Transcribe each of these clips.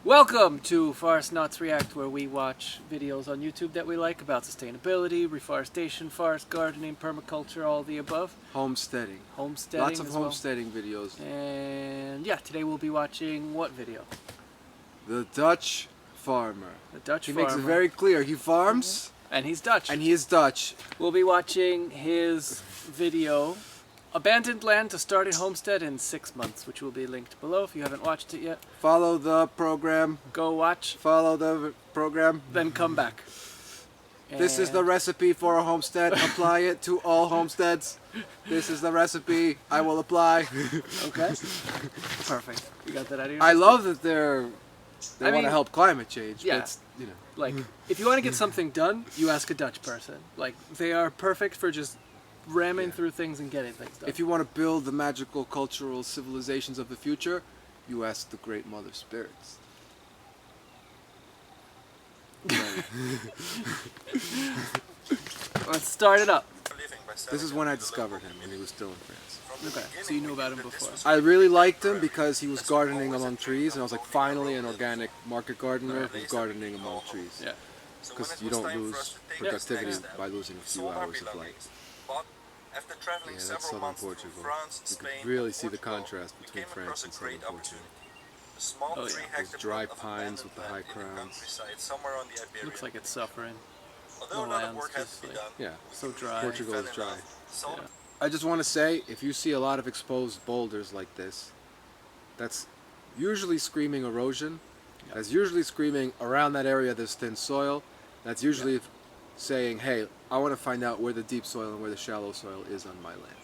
Welcome to Forest Knots React, where we watch videos on YouTube that we like about sustainability, reforestation, forest gardening, permaculture, all the above. Homesteading. Homesteading Lots of as well. homesteading videos. And yeah, today we'll be watching what video? The Dutch farmer. The Dutch He farmer. makes it very clear. He farms, And he's Dutch. and he is Dutch. We'll be watching his video, Abandoned Land to Starting Homestead in 6 months, which will be linked below if you haven't watched it yet. Follow the program. Go watch, Follow the program. then come back. This is the recipe for a homestead. Apply it to all homesteads. This is the recipe I will apply. Okay. Perfect. You got that out of your I love that they I want mean, to help climate change. yeah. But it's, Like, if you want to get something done, you ask a Dutch person. Like, they are perfect for just ramming Yeah. through things and getting things done. if you want to build the magical cultural civilizations of the future, you ask the great mother spirits. Let's start it up. This is when I discovered him, when he was still in France. Okay, so you knew about him before. I really liked him because he was gardening among trees, and I was like, finally an organic market gardener who's gardening among trees. Yeah. Because you don't lose productivity by losing a few hours of light. Yeah, that's southern Portugal. You can really see the contrast between France and southern Portugal. Oh yeah. Those dry pines with the high crowns. Looks like it's suffering. The land's just like Yeah, so dry. Portugal is dry. Yeah. I just want to say, if you see a lot of exposed boulders like this, that's usually screaming erosion. Yeah. That's usually screaming around that area there's thin soil. That's usually saying, hey, I want to find out where the deep soil and where the shallow soil is on my land.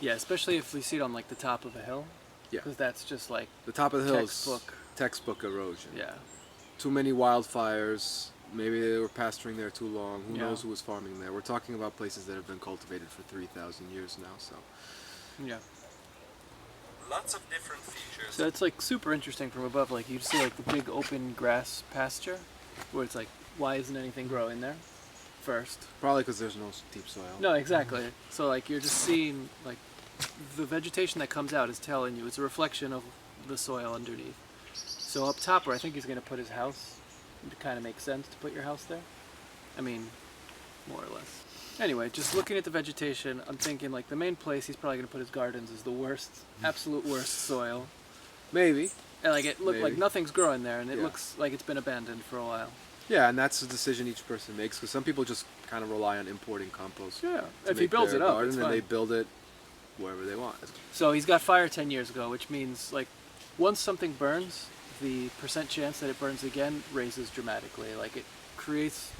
Yeah, especially if we see it on like the top of a hill. Yeah. Because that's just like The top of the hill is textbook. textbook erosion. Yeah. Too many wildfires. Maybe they were pasturing there too long. Who Yeah. knows who was farming there? We're talking about places that have been cultivated for 3,000 years now. So Yeah. Lots of different features. So it's like super interesting from above. Like you see like the big open grass pasture, where it's like, why isn't anything growing there? First. probably because there's no deep soil. No, exactly. So like you're just seeing like the vegetation that comes out is telling you it's a reflection of the soil underneath. So up top where I think he's gonna put his house, it kind of makes sense to put your house there. I mean, more or less. Anyway, just looking at the vegetation, I'm thinking like the main place he's probably gonna put his gardens is the worst, absolute worst soil. Maybe. And like it looked like Maybe. nothing's growing there, and it Yeah. looks like it's been abandoned for a while. Yeah, and that's a decision each person makes. Because some people just kind of rely on importing compost. Yeah, to if he make builds their it up, garden, it's and they fine. build it wherever they want. So he's got fire 10 years ago, which means like once something burns, the percent chance that it burns again raises dramatically. Like it creates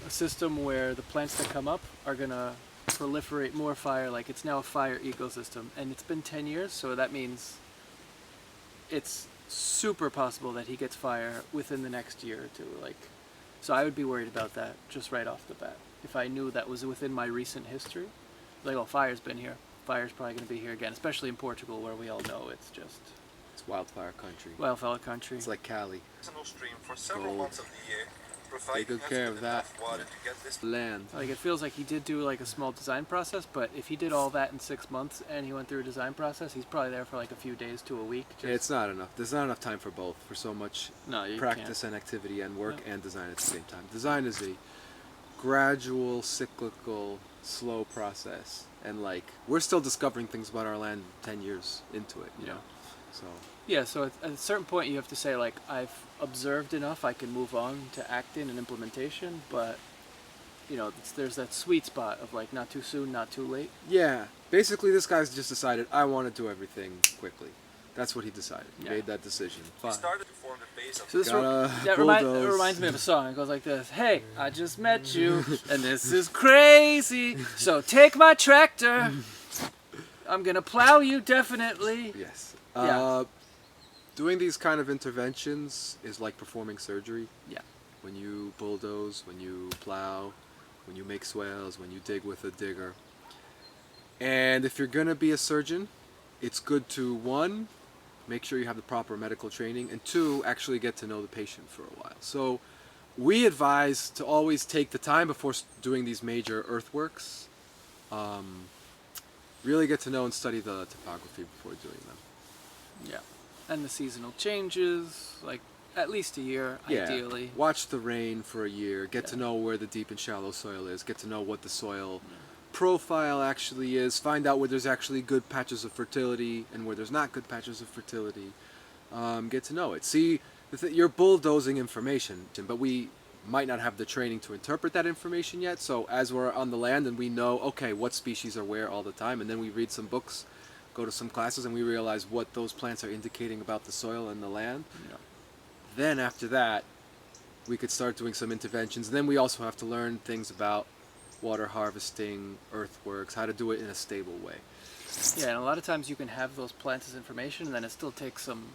a system where the plants that come up are gonna proliferate more fire. Like it's now a fire ecosystem, and it's been 10 years, so that means it's super possible that he gets fire within the next year or two. Like, so I would be worried about that just right off the bat. If I knew that was within my recent history, like, oh, fire's been here. Fire's probably going to be here again, especially in Portugal, where we all know it's just It's wildfire country. wildfire country. It's like Cali. Seasonal stream for several So, months of the year, providing good us care with of that. enough water to get this Land. Like it feels like he did do like a small design process, but if he did all that in 6 months and he went through a design process, he's probably there for like a few days to a week. Just, Yeah, it's not enough. There's not enough time for both. For so much no, you practice and activity and work No. and design at the same time. Design is a gradual, cyclical, slow process. And like, we're still discovering things about our land 10 years into it, you Yeah. know? So, Yeah, so at a certain point you have to say like, I've observed enough, I can move on to acting and implementation, but you know, there's that sweet spot of like not too soon, not too late. yeah. Basically, this guy's just decided, I want to do everything quickly. That's what he decided. He Yeah. made that decision. we Fine. started to form the base of So this Gotta that bulldoze. reminds me of a song. It goes like this: Hey, I just met you, and this is crazy. So take my tractor. I'm gonna plow you definitely. Yes. Yeah. Doing these kind of interventions is like performing surgery. Yeah. When you bulldoze, when you plow, when you make swales, when you dig with a digger. And if you're gonna be a surgeon, it's good to, one, make sure you have the proper medical training, and two, actually get to know the patient for a while. So we advise to always take the time before doing these major earthworks. Really get to know and study the topography before doing them. Yeah. And the seasonal changes, like at least a year, ideally. Watch the rain for a year. Get to Yeah. know where the deep and shallow soil is. Get to know what the soil profile actually is. Find out where there's actually good patches of fertility and where there's not good patches of fertility. Get to know it. See, you're bulldozing information, but we might not have the training to interpret that information yet. So as we're on the land and we know, okay, what species are where all the time, and then we read some books, go to some classes, and we realize what those plants are indicating about the soil and the land. Yeah. Then after that, we could start doing some interventions. And then we also have to learn things about water harvesting, earthworks, how to do it in a stable way. Yeah, and a lot of times you can have those plants as information, and then it still takes some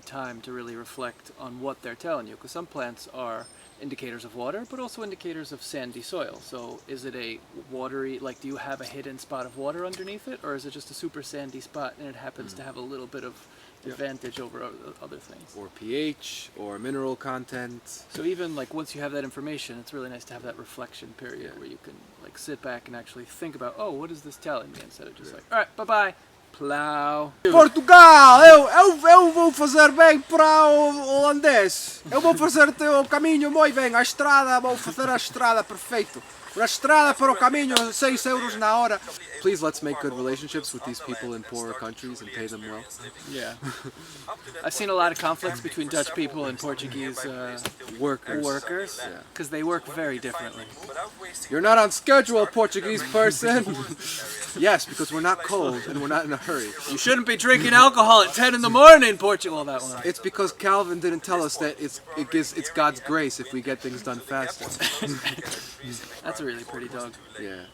time to really reflect on what they're telling you, because some plants are indicators of water, but also indicators of sandy soil. So is it a watery, like, do you have a hidden spot of water underneath it, or is it just a super sandy spot and it happens to have a little bit of advantage over other things? Or pH, or mineral content. So even like once you have that information, it's really nice to have that reflection period Yeah. where you can like sit back and actually think about, oh, what is this telling me, instead of just like, all right, bye-bye, plow. Portugal! Eu vou fazer bem para o holandês. Eu vou fazer o caminho muito bem. A estrada, vou fazer a estrada perfeito. A estrada para o caminho, 6 euros na hora. Please let's make good relationships with these people in poorer countries and pay them well. Yeah. I've seen a lot of conflicts between Dutch people and Portuguese workers, Yeah. because they work very differently. You're not on schedule, Portuguese person. Yes, because we're not cold and we're not in a hurry. You shouldn't be drinking alcohol at 10 in the morning, Portugal, that one. It's because Calvin didn't tell us that it's God's grace if we get things done faster. That's a really pretty dog. Yeah.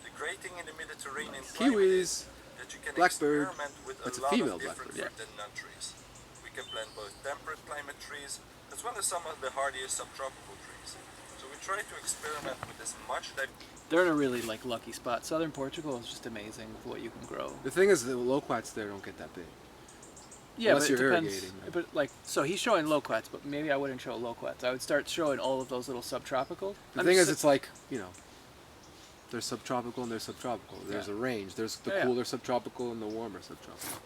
Degrading in the Mediterranean Kiwis. that you can Blackbird. experiment with That's a lot female of different blackbird. fruit and nut trees. We can plant both temperate climate trees as well as some of the hardiest subtropical trees. So we try to experiment with as much that They're in a really like lucky spot. Southern Portugal is just amazing with what you can grow. The thing is, the loquats there don't get that big. Yeah, Unless but it you're depends. irrigating them. But like, so he's showing loquats, but maybe I wouldn't show loquats. I would start showing all of those little subtropical. The thing is, it's like, you know, there's subtropical and there's subtropical. There's Yeah. a range. There's the Yeah. cooler subtropical and the warmer subtropical.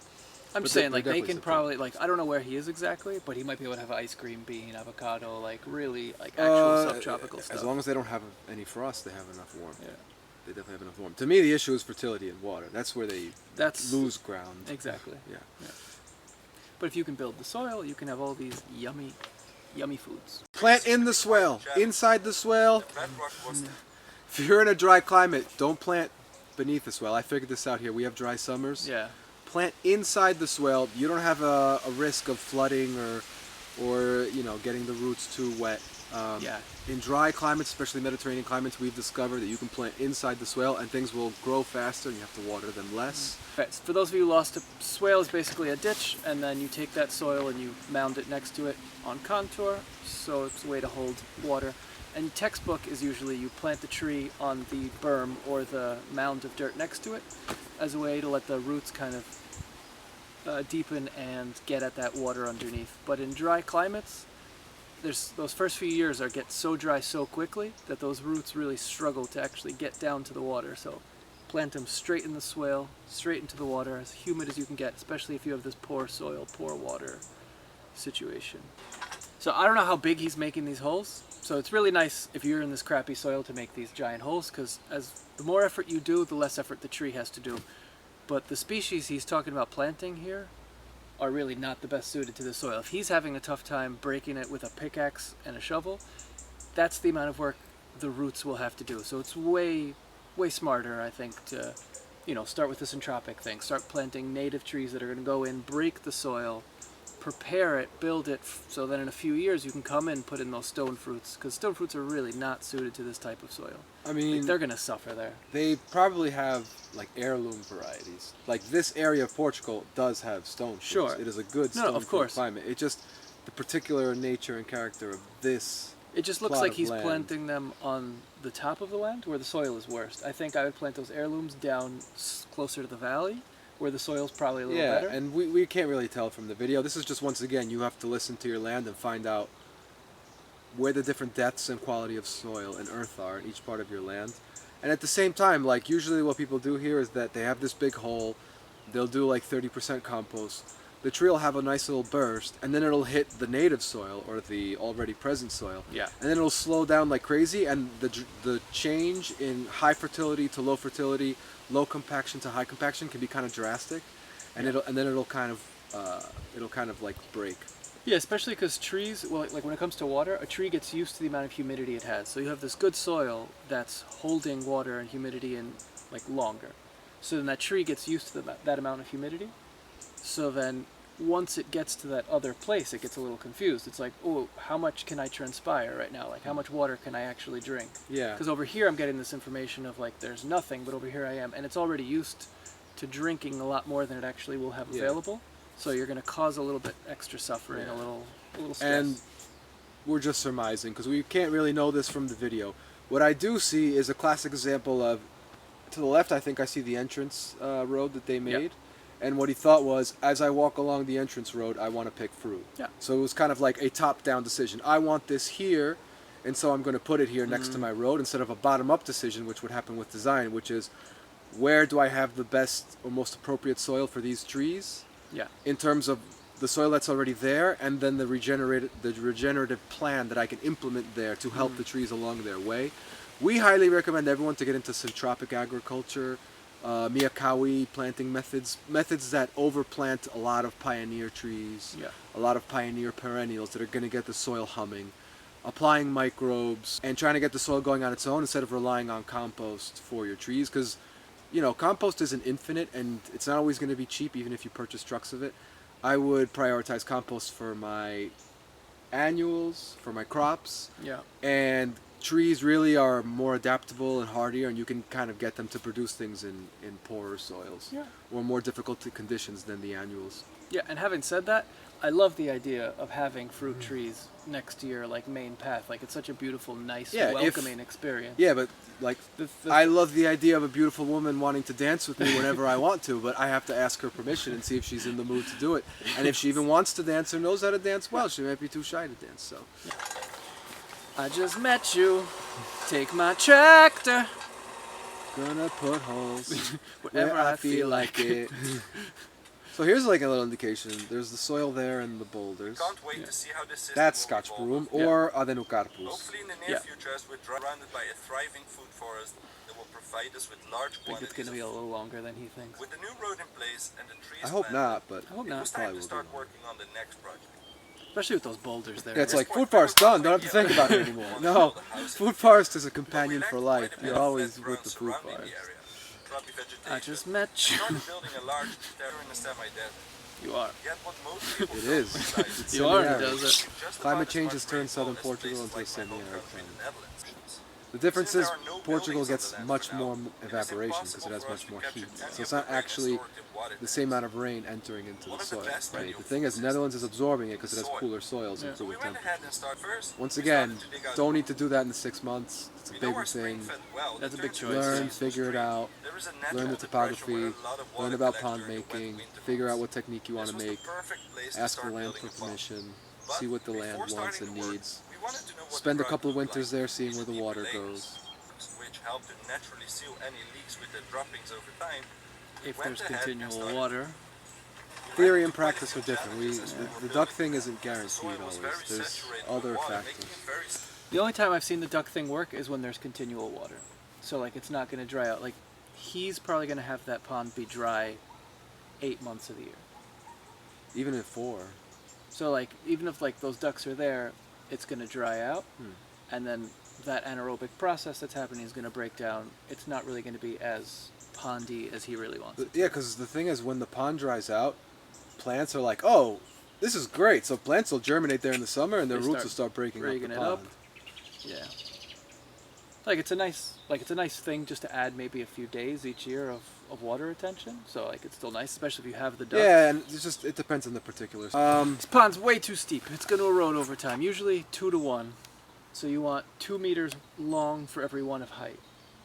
I'm but just they- saying, they're like, they definitely can subtropical. probably, like, I don't know where he is exactly, but he might be able to have ice cream, bean, avocado, like, really, like, actual subtropical stuff. As long as they don't have any frost, they have enough warmth. Yeah. They definitely have enough warmth. To me, the issue is fertility and water. That's where they That's lose ground. exactly. Yeah. But if you can build the soil, you can have all these yummy, yummy foods. Plant in the swale. Inside the swale. bedrock was If you're in a dry climate, don't plant beneath the swale. I figured this out here. We have dry summers. Yeah. Plant inside the swale. You don't have a risk of flooding or you know, getting the roots too wet. Yeah. In dry climates, especially Mediterranean climates, we've discovered that you can plant inside the swale and things will grow faster and you have to water them less. Right, so for those of you who lost, a swale is basically a ditch, and then you take that soil and you mound it next to it on contour, so it's a way to hold water. And textbook is usually you plant the tree on the berm or the mound of dirt next to it as a way to let the roots kind of deepen and get at that water underneath. But in dry climates, there's those first few years get so dry so quickly that those roots really struggle to actually get down to the water. So plant them straight in the swale, straight into the water, as humid as you can get, especially if you have this poor soil, poor water situation. So I don't know how big he's making these holes. So it's really nice if you're in this crappy soil to make these giant holes, because as the more effort you do, the less effort the tree has to do. But the species he's talking about planting here are really not the best suited to the soil. If he's having a tough time breaking it with a pickaxe and a shovel, that's the amount of work the roots will have to do. So it's way smarter, I think, to, you know, start with this entropic thing. Start planting native trees that are going to go in, break the soil, prepare it, build it, so then in a few years you can come in and put in those stone fruits, because stone fruits are really not suited to this type of soil. I mean, They're going to suffer there. they probably have like heirloom varieties. Like this area of Portugal does have stone fruits. Sure. It is a good No, stone of fruit course. climate. It just, the particular nature and character of this. It just looks plot like of he's land. planting them on the top of the land where the soil is worst. I think I would plant those heirlooms down closer to the valley where the soil's probably a little Yeah, better. and we can't really tell from the video. This is just, once again, you have to listen to your land and find out where the different depths and quality of soil and earth are in each part of your land. And at the same time, like usually what people do here is that they have this big hole, they'll do like 30% compost, the tree will have a nice little burst, and then it'll hit the native soil or the already present soil. Yeah. And then it'll slow down like crazy, and the change in high fertility to low fertility, low compaction to high compaction can be kind of drastic, and then it'll kind of like break. Yeah, especially because trees, well, like when it comes to water, a tree gets used to the amount of humidity it has. So you have this good soil that's holding water and humidity in like longer. So then that tree gets used to that amount of humidity. So then once it gets to that other place, it gets a little confused. It's like, oh, how much can I transpire right now? Like, how much water can I actually drink? Yeah. Because over here I'm getting this information of like there's nothing, but over here I am, and it's already used to drinking a lot more than it actually will have available. So you're going to cause a little bit extra suffering, a little stress. And we're just surmising because we can't really know this from the video. What I do see is a classic example of, to the left I think I see the entrance road that they made. And what he thought was, as I walk along the entrance road, I want to pick fruit. Yeah. So it was kind of like a top-down decision. I want this here, and so I'm going to put it here next to my road, instead of a bottom-up decision, which would happen with design, which is, where do I have the best or most appropriate soil for these trees? Yeah. In terms of the soil that's already there, and then the regenerative plan that I can implement there to help the trees along their way. We highly recommend everyone to get into syntropic agriculture, Miyakawa planting methods that overplant a lot of pioneer trees, a lot of pioneer perennials that are going to get the soil humming, applying microbes, and trying to get the soil going on its own instead of relying on compost for your trees, because you know, compost isn't infinite, and it's not always going to be cheap, even if you purchase trucks of it. I would prioritize compost for my annuals, for my crops. Yeah. And trees really are more adaptable and hardier, and you can kind of get them to produce things in poorer soils or more difficult conditions than the annuals. Yeah, and having said that, I love the idea of having fruit trees next to your like main path. Like, it's such a beautiful, nice, welcoming experience. Yeah, but like I love the idea of a beautiful woman wanting to dance with me whenever I want to, but I have to ask her permission and see if she's in the mood to do it. And if she even wants to dance or knows how to dance well, she might be too shy to dance. So I just met you. Take my tractor. Gonna put holes Wherever where I I feel like it. So here's like a little indication. There's the soil there and the boulders. Can't wait to see how this system That's will Scotch evolve. broom or Adenocarpus. Hopefully in the near future, as we're surrounded by a thriving food forest that will provide us with large I think it's quantities going to be a of little longer than he thinks. With the new road in place and the trees I hope planted, not, but I hope it not. was time Probably to will start be. working on the next project. Especially with those boulders there. Yeah, it's right? like food forest done. Don't have to think about it anymore. No, food forest is a companion for life. You're always with the food forest. I just met you. Started building a large terrace in a semi-desert. You are. Yet what most people It don't is. realize It's You are in the semi-arid. desert. just Climate about as change much has turned rainfall southern as Portugal places into a like my home semi-arid country, climate. the Netherlands. The difference Since is there are no Portugal buildings on gets the land much for now, more it is evaporation because impossible it has for us much to more capture heat. any So it's of not the rain actually stored in water the same tanks. amount of rain entering into One the of the soil. best Right? renewable The thing is, food Netherlands is absorbing it because it has soil. cooler soils and Yeah. So we cooler went temperatures. ahead and started first. Once we again, started to dig out don't the need to do that in 6 months. It's a We know big our thing. spring-fed well That's a big turns choice, into a yeah. Learn, seasonal figure it stream. out, There is a learn natural the depression topography, where a lot of water learn about collects pond during the wet making, winter figure out months. what technique you want This to was make, the perfect place to ask the start land building for a pond. permission, But see what the before land wants starting and the work, needs, we wanted to know what spend the a rock couple of looked winters like. there seeing These where the deep water layers, goes. which help to naturally seal any leaks with the droppings over time. We If went there's ahead and continual started. water. Theory and practice are different. The duck thing isn't guaranteed The soil was always. very There's saturated other with water, factors. making it very The only time I've seen the duck thing work is when there's continual water. So like it's not going to dry out. Like he's probably going to have that pond be dry 8 months of the year. Even at 4. So like even if like those ducks are there, it's going to dry out, and then that anaerobic process that's happening is going to break down. It's not really going to be as pondy as he really wants it. Yeah, because the thing is, when the pond dries out, plants are like, oh, this is great. So plants will germinate there in the summer, and their They roots start will start breaking up the breaking it pond. up. Yeah. Like it's a nice thing just to add maybe a few days each year of water retention. So like it's still nice, especially if you have the ducks. Yeah, and it depends on the particulars. This pond's way too steep. It's going to erode over time. Usually 2 to 1. So you want 2 meters long for every 1 of height.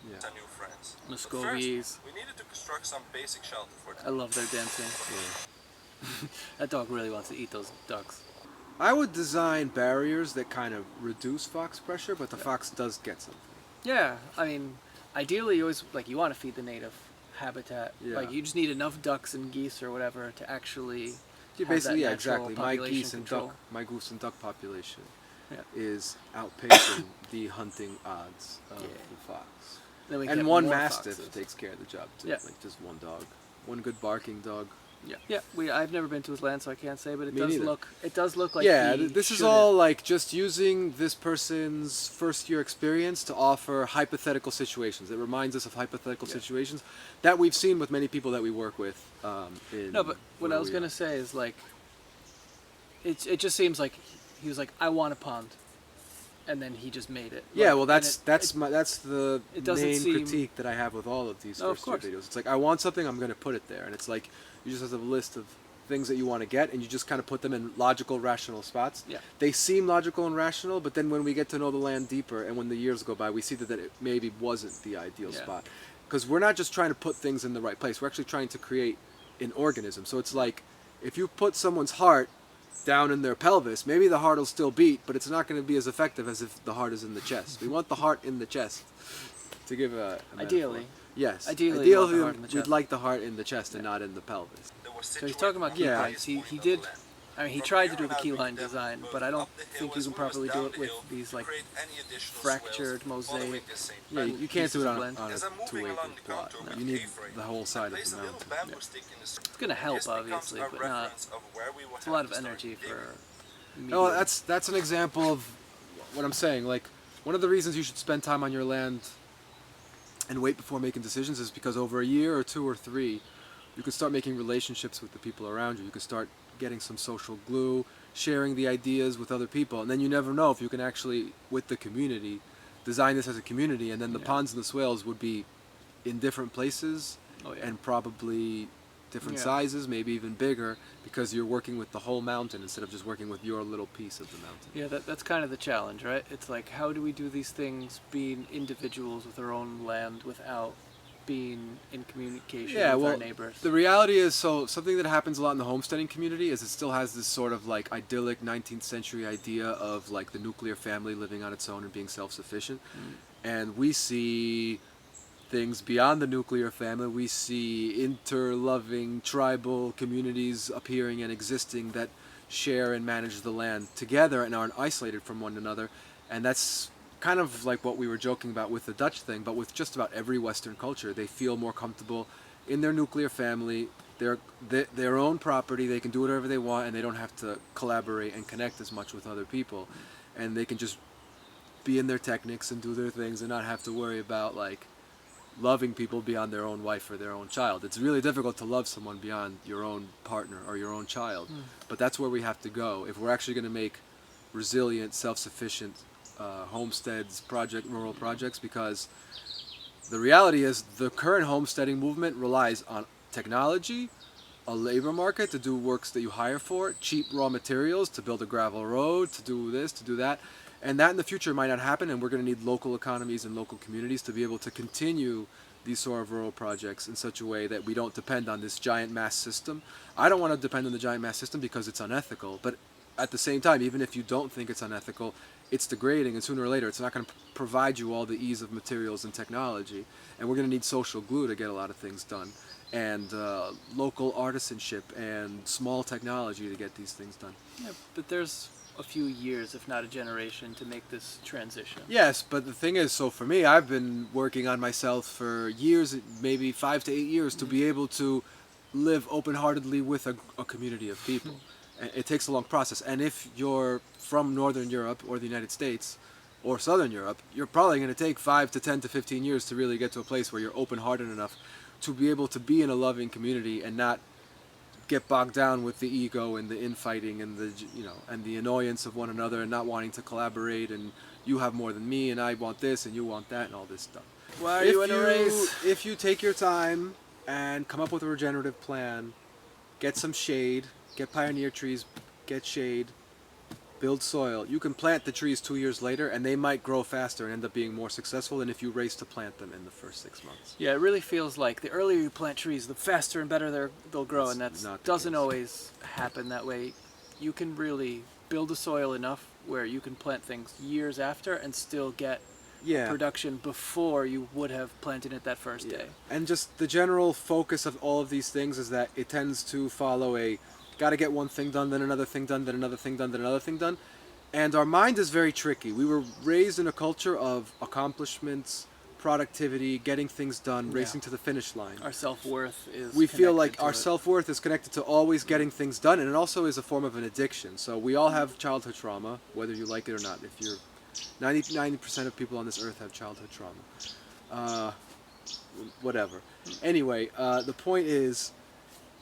Yeah. our new friends. But Muscovies. first, we needed to construct some basic shelter for them. I love their dancing. Yeah. That dog really wants to eat those ducks. I would design barriers that kind of reduce fox pressure, but the fox does get something. Yeah, I mean, ideally you always you want to feed the native habitat. Yeah. Like you just need enough ducks and geese or whatever to actually Yeah, have basically, that yeah, natural exactly. population control. My goose and duck population Yeah. is outpacing the hunting odds of Yeah. the fox. Then we And get one more mastiff foxes. takes care of the job too. Yeah. Like just one dog, one good barking dog. Yeah, yeah. I've never been to his land, so I can't say, but Me neither. it does look like Yeah, he this is shouldn't- all like just using this person's first year experience to offer hypothetical situations. It reminds us of hypothetical Yeah. situations that we've seen with many people that we work with. No, but what I was gonna say is like, it just seems like he was like, I want a pond, and then he just made it. Yeah, Like, well, and that's it- that's it- my that's the it doesn't main seem- critique that I have with all of these No, of first year course. videos. It's like I want something, I'm gonna put it there, and it's like you just have a list of things that you want to get, and you just kind of put them in logical, rational spots. Yeah. They seem logical and rational, but then when we get to know the land deeper, and when the years go by, we see that it maybe wasn't the ideal Yeah. spot, because we're not just trying to put things in the right place. We're actually trying to create an organism. So it's like if you put someone's heart down in their pelvis, maybe the heart will still beat, but it's not going to be as effective as if the heart is in the chest. We want the heart in the chest. To give a Ideally. metaphor. Yes. Ideally, you want the heart in the we'd chest. like the heart in the chest and not in the pelvis. So he's talking about key Yeah. lines. He did. I mean, he tried to do the key line design, but I don't think you can properly do it with these like fractured mosaic. Yeah, you can't do it on, blend. on a 2-acre plot. No, you need the whole side of the mountain. It's gonna help, obviously, but not. It's a lot of energy for. No, medium. that's an example of what I'm saying. Like, one of the reasons you should spend time on your land and wait before making decisions is because over a year or 2 or 3, you can start making relationships with the people around you. You can start getting some social glue, sharing the ideas with other people, and then you never know if you can actually, with the community, design this as a community, and then the Yeah. ponds and the swales would be in different places Oh, yeah. and probably different Yeah. sizes, maybe even bigger, because you're working with the whole mountain instead of just working with your little piece of the mountain. Yeah, that's kind of the challenge, right? It's like, how do we do these things being individuals with our own land without being in communication Yeah, with well, our neighbors? the reality is, so something that happens a lot in the homesteading community is it still has this sort of like idyllic 19th century idea of like the nuclear family living on its own and being self-sufficient. And we see things beyond the nuclear family. We see inter-loving tribal communities appearing and existing that share and manage the land together and aren't isolated from one another. And that's kind of like what we were joking about with the Dutch thing, but with just about every Western culture. They feel more comfortable in their nuclear family, their own property. They can do whatever they want, and they don't have to collaborate and connect as much with other people. And they can just be in their techniques and do their things and not have to worry about like loving people beyond their own wife or their own child. It's really difficult to love someone beyond your own partner or your own child. But that's where we have to go if we're actually going to make resilient, self-sufficient homesteads, rural projects, because the reality is the current homesteading movement relies on technology, a labor market to do works that you hire for, cheap raw materials to build a gravel road, to do this, to do that. And that in the future might not happen, and we're going to need local economies and local communities to be able to continue these sort of rural projects in such a way that we don't depend on this giant mass system. I don't want to depend on the giant mass system because it's unethical, but at the same time, even if you don't think it's unethical, it's degrading, and sooner or later it's not going to provide you all the ease of materials and technology, and we're going to need social glue to get a lot of things done, and local artisanship and small technology to get these things done. Yeah, but there's a few years, if not a generation, to make this transition. Yes, but the thing is, so for me, I've been working on myself for years, maybe 5 to 8 years, to be able to live open-heartedly with a community of people. It takes a long process, and if you're from Northern Europe or the United States or Southern Europe, you're probably going to take 5 to 10 to 15 years to really get to a place where you're open-hearted enough to be able to be in a loving community and not get bogged down with the ego and the infighting and the and the annoyance of one another and not wanting to collaborate, and you have more than me and I want this and you want that and all this stuff. Why are you in a race? If you take your time and come up with a regenerative plan, get some shade, get pioneer trees, get shade, build soil, you can plant the trees 2 years later and they might grow faster and end up being more successful than if you race to plant them in the first 6 months. Yeah, it really feels like the earlier you plant trees, the faster and better they'll grow, That's and that not the doesn't case. always happen that way. You can really build the soil enough where you can plant things years after and still get Yeah. production before you would have planted it that first day. And just the general focus of all of these things is that it tends to follow a got to get one thing done, then another thing done, then another thing done, then another thing done. And our mind is very tricky. We were raised in a culture of accomplishments, productivity, getting things done, racing to the finish line. Our self-worth is We feel like connected our to it. self-worth is connected to always getting things done, and it also is a form of an addiction. So we all have childhood trauma, whether you like it or not. If you're 90% of people on this earth have childhood trauma. Whatever. Anyway, the point is,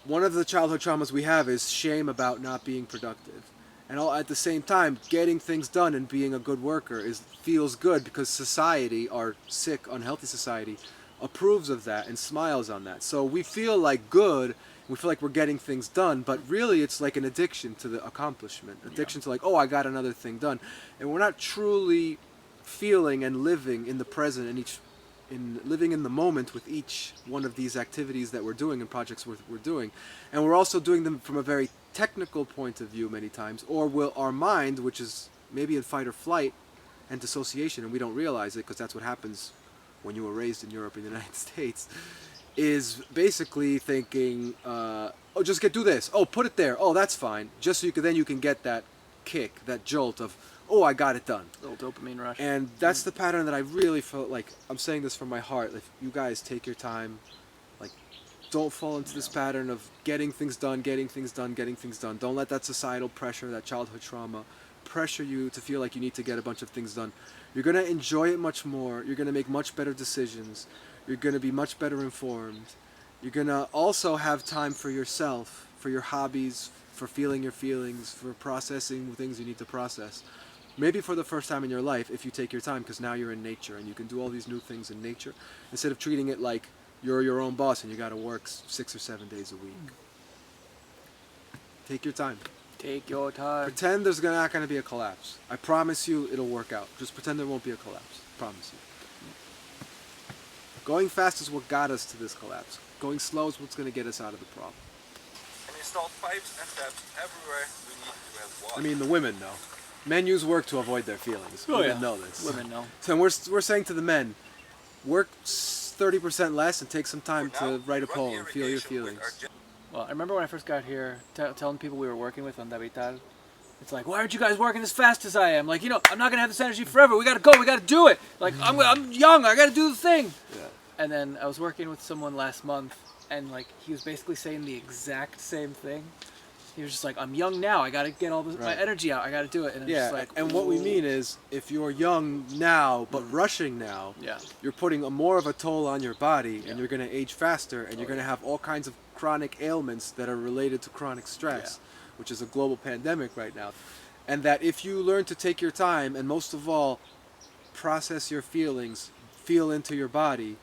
one of the childhood traumas we have is shame about not being productive. And all, at the same time, getting things done and being a good worker feels good because society, our sick, unhealthy society, approves of that and smiles on that. So we feel like good, we feel like we're getting things done, but really it's like an addiction to the accomplishment. Addiction to like, oh, I got another thing done. And we're not truly feeling and living in the present and living in the moment with each one of these activities that we're doing and projects we're doing. And we're also doing them from a very technical point of view many times, or will our mind, which is maybe in fight or flight and dissociation, and we don't realize it because that's what happens when you were raised in Europe and the United States, is basically thinking, oh, just do this. Oh, put it there. Oh, that's fine. Just so you can get that kick, that jolt of, oh, I got it done. Little dopamine rush. And that's the pattern that I really felt like, I'm saying this from my heart, if you guys take your time, like, don't fall into this pattern of getting things done, getting things done, getting things done. Don't let that societal pressure, that childhood trauma, pressure you to feel like you need to get a bunch of things done. You're going to enjoy it much more. You're going to make much better decisions. You're going to be much better informed. You're going to also have time for yourself, for your hobbies, for feeling your feelings, for processing things you need to process. Maybe for the first time in your life, if you take your time, because now you're in nature and you can do all these new things in nature, instead of treating it like you're your own boss and you got to work 6 or 7 days a week. Take your time. Take your time. Pretend there's not going to be a collapse. I promise you it'll work out. Just pretend there won't be a collapse. Promise you. Going fast is what got us to this collapse. Going slow is what's going to get us out of the problem. And install pipes and taps everywhere we need to have water. I mean, the women know. Men use work to avoid their feelings. Oh, Women yeah. know this. Women know. So we're saying to the men, work 30% less and take some time For now, to write a run poem, feel your irrigation with feelings. Well, I remember when I first got here, telling people we were working with on Davital, it's like, why aren't you guys working as fast as I am? Like, I'm not going to have this energy forever. We got to go. We got to do it. Like, I'm young. I got to do the thing. Yeah. And then I was working with someone last month, and, like, he was basically saying the exact same thing. He was just like, I'm young now. I got to get all my Right. energy out. I got to do it. And I'm Yeah, just like, and what we "Ooh." mean is, if you're young now but rushing now, Yeah. you're putting more of a toll on your body, Yeah. and you're going to age faster, and you're going to have all kinds of chronic ailments that are related to chronic stress, which is a global pandemic right now. And that if you learn to take your time, and most of all, process your feelings, feel into your body,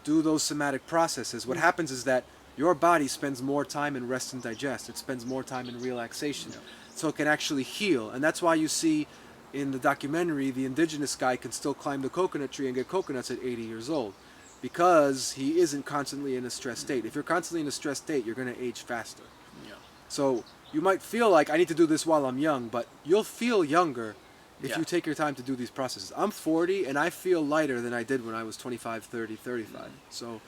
do those somatic processes, what happens is that your body spends more time in rest and digest. It spends more time in relaxation. So it can actually heal. And that's why you see in the documentary, the indigenous guy can still climb the coconut tree and get coconuts at 80 years old. Because he isn't constantly in a stressed state. If you're constantly in a stressed state, you're going to age faster. Yeah. So you might feel like, I need to do this while I'm young, but you'll feel younger if Yeah. you take your time to do these processes. I'm 40 and I feel lighter than I did when I was 25, 30, 35. So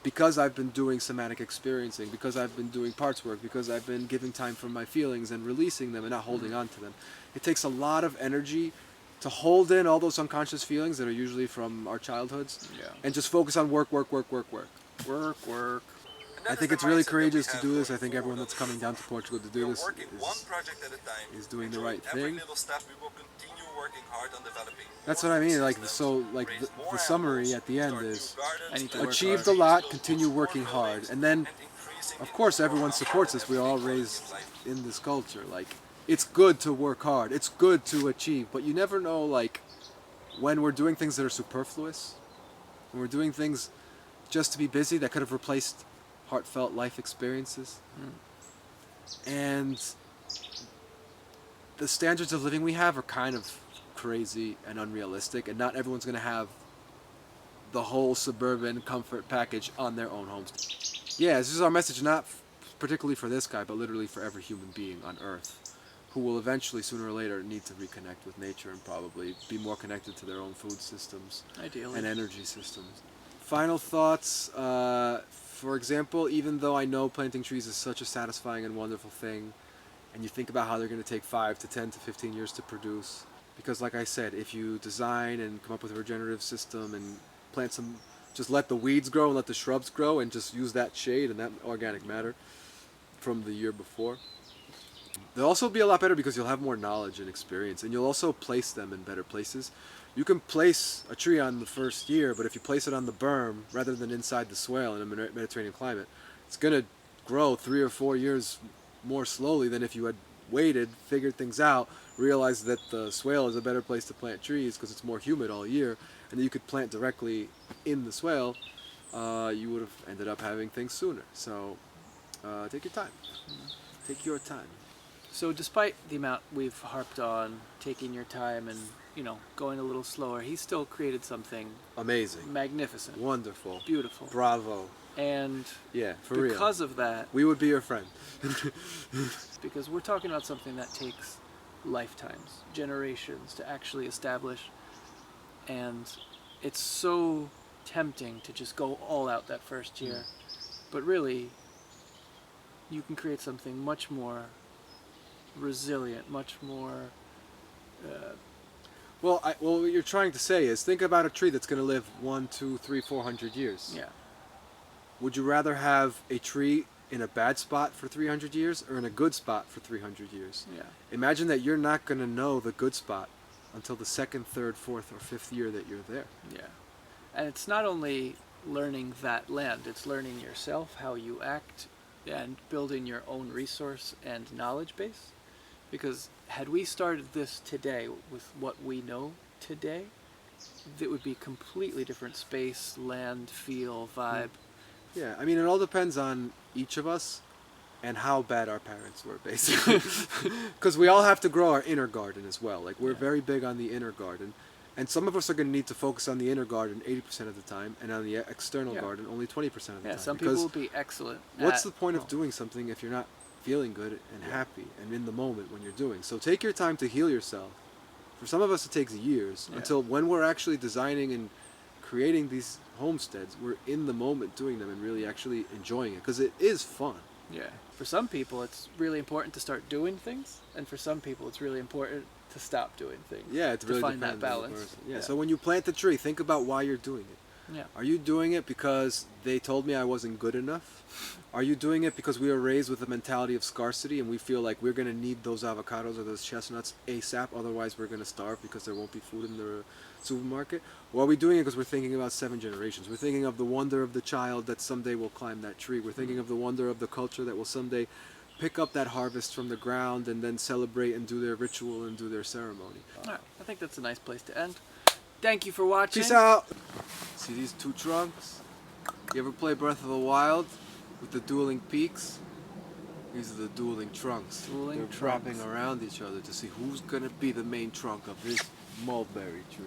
because I've been doing somatic experiencing, because I've been doing parts work, because I've been giving time for my feelings and releasing them and not holding on to them. It takes a lot of energy to hold in all those unconscious feelings that are usually from our childhoods, Yeah. and just focus on work, work, work, work, work. Work. And that I is think the it's really mindset that we courageous to have do this. going I think everyone forward. that's coming down to Portugal to We do are this working one project at a time. is doing the Enjoying right every thing. little step. We will continue working hard on developing. That's more what I mean. food Like, systems, so, like raise more the summary animals, at the end start new is gardens, I need to plant work achieved a hard. lot, trees, continue build working more hard, buildings, and then, increasing of the course, overall everyone supports health us. We're and all quality raised of life. in this culture. Like, it's good to work hard. It's good to achieve, but you never know, like, when we're doing things that are superfluous, when we're doing things just to be busy that could have replaced heartfelt life experiences. And the standards of living we have are kind of crazy and unrealistic, and not everyone's going to have the whole suburban comfort package on their own homestead. Yeah, this is our message, not particularly for this guy, but literally for every human being on Earth who will eventually, sooner or later, need to reconnect with nature and probably be more connected to their own food systems Ideally. and energy systems. Final thoughts, For example, even though I know planting trees is such a satisfying and wonderful thing, and you think about how they're going to take 5 to 10 to 15 years to produce, because like I said, if you design and come up with a regenerative system and plant some, just let the weeds grow and let the shrubs grow and just use that shade and that organic matter from the year before, they'll also be a lot better because you'll have more knowledge and experience, and you'll also place them in better places. You can place a tree on the first year, but if you place it on the berm rather than inside the swale in a Mediterranean climate, it's going to grow 3 or 4 years more slowly than if you had waited, figured things out, realized that the swale is a better place to plant trees because it's more humid all year, and that you could plant directly in the swale. You would have ended up having things sooner. So take your time. Take your time. So despite the amount we've harped on taking your time and, you know, going a little slower, he still created something Amazing. magnificent, Wonderful. beautiful. Bravo. And Yeah, for real. because of that, We would be your friend. because we're talking about something that takes lifetimes, generations to actually establish, and it's so tempting to just go all out that first year, but really you can create something much more resilient, much more Well, what you're trying to say is think about a tree that's going to live 1, 2, 3, 400 years. yeah. Would you rather have a tree in a bad spot for 300 years or in a good spot for 300 years? Yeah. Imagine that you're not going to know the good spot until the 2nd, 3rd, 4th, or 5th year that you're there. Yeah. And it's not only learning that land, it's learning yourself, how you act, and building your own resource and knowledge base. Because had we started this today with what we know today, it would be completely different space, land, feel, vibe. Yeah, I mean, it all depends on each of us and how bad our parents were, basically. Because we all have to grow our inner garden as well. Like, we're Yeah. very big on the inner garden. And some of us are going to need to focus on the inner garden 80% of the time, and on the external Yeah. garden only 20% of the Yeah, time. some Because people will be excellent. what's at- the point of oh, doing something if you're not feeling good and Yeah. happy and in the moment when you're doing? So take your time to heal yourself. For some of us, it takes years Yeah. until when we're actually designing and creating these homesteads, we're in the moment doing them and really actually enjoying it because it is fun. Yeah. For some people, it's really important to start doing things, and for some people, it's really important to stop doing things. Yeah, it to really find that depends on the balance. person. Yeah. Yeah. So when you plant the tree, think about why you're doing it. Yeah. Are you doing it because they told me I wasn't good enough? Are you doing it because we were raised with a mentality of scarcity and we feel like we're going to need those avocados or those chestnuts ASAP, otherwise we're going to starve because there won't be food in the supermarket? Or are we doing it because we're thinking about 7 generations? We're thinking of the wonder of the child that someday will climb that tree. We're thinking of the wonder of the culture that will someday pick up that harvest from the ground and then celebrate and do their ritual and do their ceremony. All right. I think that's a nice place to end. Thank you for watching. Peace out! See these 2 trunks? You ever play Breath of the Wild with the dueling peaks? These are the dueling trunks. Dueling They're trunks. wrapping around each other to see who's gonna be the main trunk of this mulberry tree.